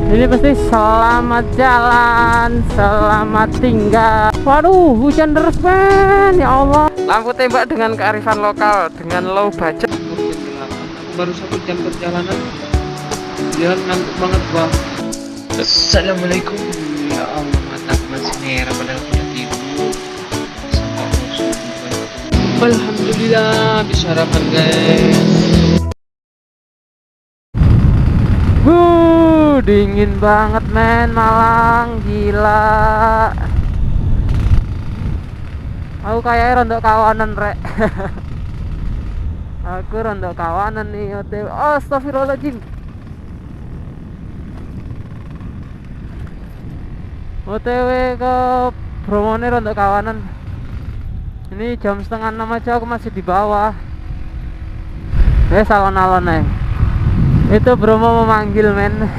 Ini pasti selamat jalan, selamat tinggal. Waduh, hujan deras men, ya Allah. Lampu tembak dengan kearifan lokal, dengan low budget. Baru 1 jam perjalanan, dia ngantuk banget bang. Assalamualaikum. Ya Allah, mata masih merah padahal punya tidur. Alhamdulillah bisa sarapan guys. Dingin banget men, Malang, gila. Aku kayak rondok kawanan rek. Aku rondok kawanan nih OTW. Astagfirullahaladzim. OTW ke Bromo nih rondok kawanan. Ini jam 5:30 aja aku masih di bawah. Alon-alon nih. Itu Bromo memanggil men.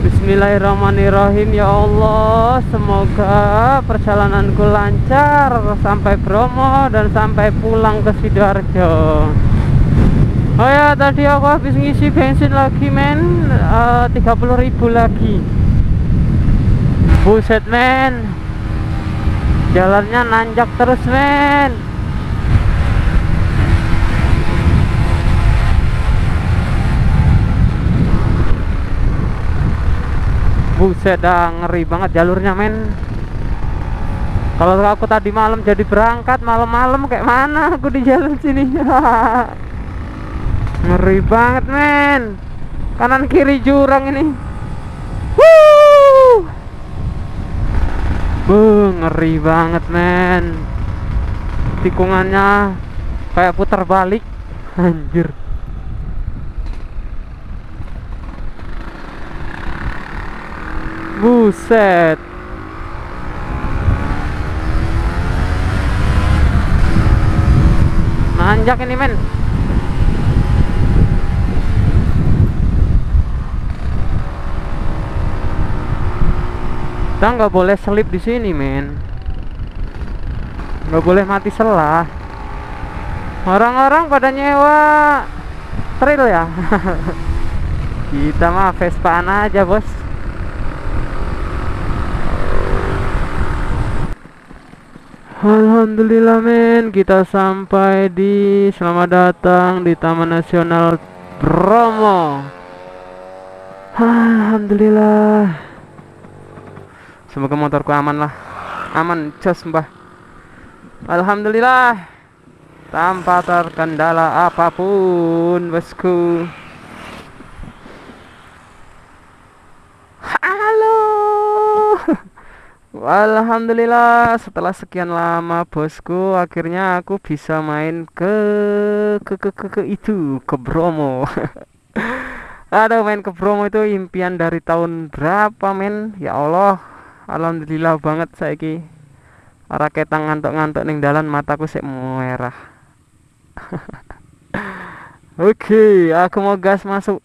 Bismillahirrahmanirrahim. Ya Allah, semoga perjalananku lancar sampai Bromo dan sampai pulang ke Sidoarjo. Oh ya, tadi aku habis ngisi bensin lagi men, 30.000 lagi. Buset men, jalannya nanjak terus men. Buset dah, ngeri banget jalurnya men. Kalau aku tadi malam jadi berangkat malam-malam kayak mana aku di jalan sini. Ngeri banget men. Kanan kiri jurang ini. Ngeri banget men. Tikungannya kayak putar balik. Anjir. Buset. Nanjak ini men. Kita nggak boleh selip di sini men. Nggak boleh mati selah. Orang-orang pada nyewa trail ya. Kita mah Vespaan aja bos. Alhamdulillah men, kita sampai di selamat datang di Taman Nasional Bromo. Alhamdulillah. Semoga motorku aman lah. Aman jos mbah. Alhamdulillah. Tanpa terkendala apapun bosku. Halo. Alhamdulillah, setelah sekian lama bosku, akhirnya aku bisa main ke Bromo. Aduh, main ke Bromo itu impian dari tahun berapa men? Ya Allah, alhamdulillah banget saiki. Ora ketang ngantuk-ngantuk ning dalan, mataku sik merah. Oke, aku mau gas masuk.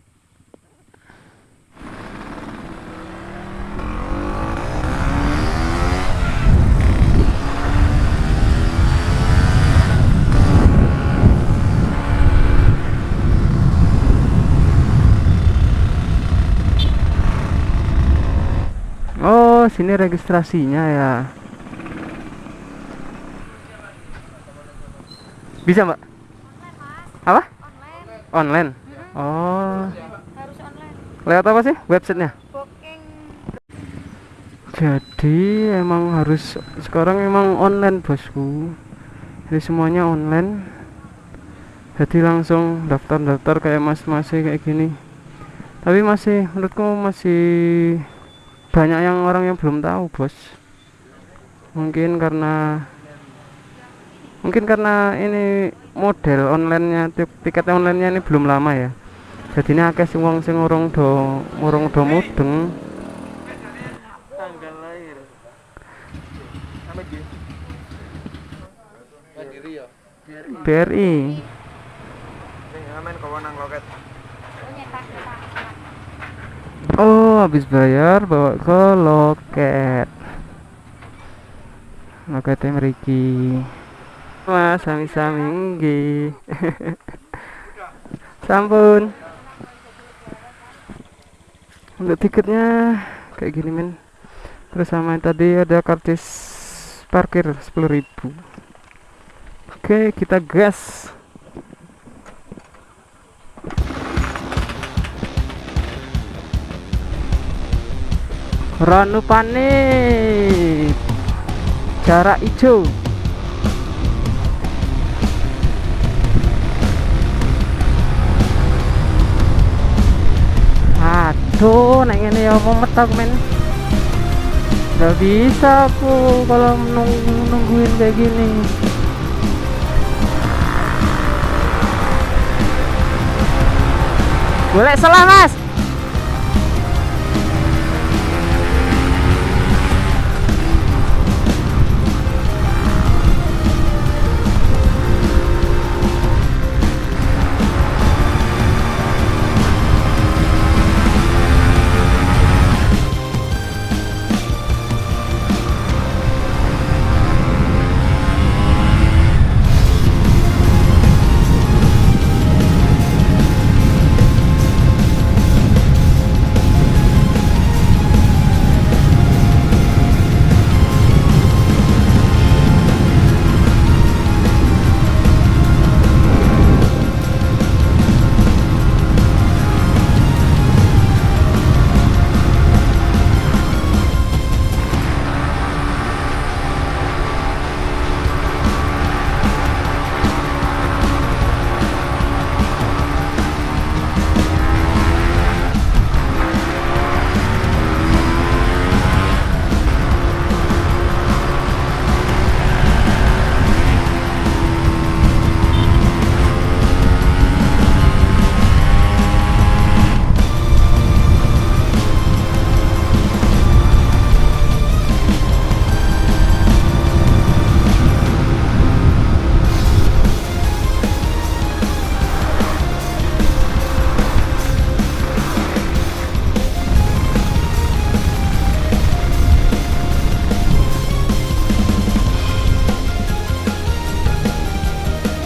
Oh, sini registrasinya ya. Bisa, Mbak? Apa? Online. Oh. Harus online. Lewat apa sih websitenya? Booking. Jadi emang harus sekarang emang online bosku. Jadi semuanya online. Jadi langsung daftar-daftar kayak masih kayak gini. Tapi masih menurutku masih banyak orang yang belum tahu bos. Mungkin ini model onlinenya, tiket onlinenya ini belum lama ya. Jadi ini akeh sing wong sing urung do mudeng. Tanggal lahir. Sama dia. Mandiri ya. BRI. Aman kau nang loket. Oh, habis bayar bawa ke loket. Loketnya mriki. Mas, sami-sami nggih. Sampun. Untuk tiketnya kayak gini men. Terus sama yang tadi ada karcis parkir 10.000. Oke, kita gas. Ranu panik. Jarak hijau. Aduh, nek ngene ya mau metok men. Gak bisa aku kalau nungguin kayak gini. Boleh salah mas.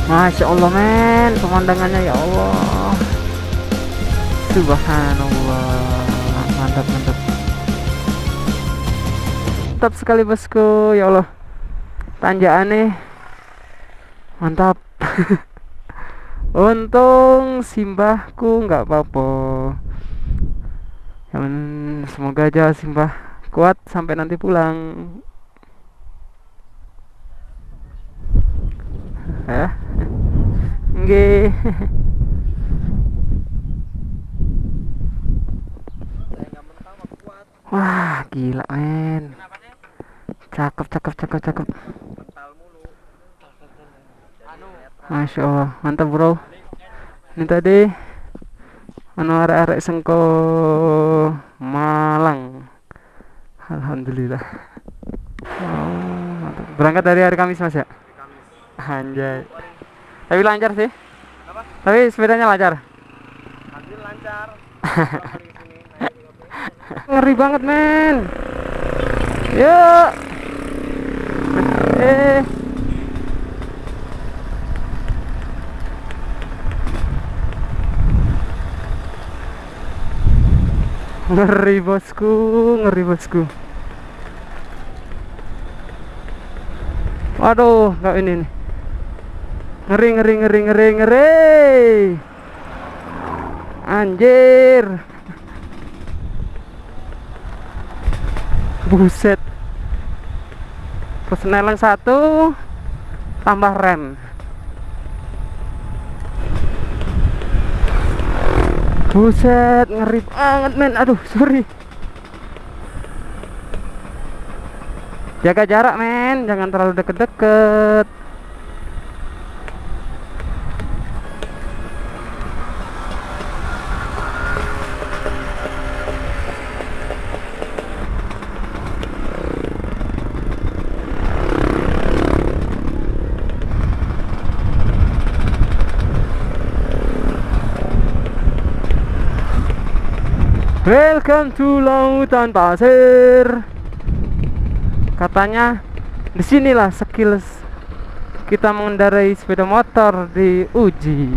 Masya Allah men, pemandangannya ya Allah, subhanallah, mantap mantap mantap sekali bosku, ya Allah, tanjakannya mantap. Untung simbahku nggak apa-apa, semoga aja simbah kuat sampai nanti pulang ya. Nggih. Wah, gila men. Cakep, cakep, cakep, cakep. Masya Allah, mantap bro. Ini tadi arek-arek sengko Malang. Alhamdulillah. Oh, mantap. Berangkat dari hari Kamis mas ya? Anjay. Tapi lancar sih. Apa? Tapi sepedanya lancar. Hasil lancar. Ngeri banget men. Yuk. Ngeri bosku, ngeri bosku. Waduh, nggak ini nih. Ngeri, ngeri, ngeri, ngeri, ngeri. Anjir. Buset. Persneling 1 tambah rem. Buset, ngeri banget men. Aduh, sorry. Jaga jarak men, jangan terlalu deket-deket. Welcome to lautan pasir. Katanya disinilah skill kita mengendarai sepeda motor diuji.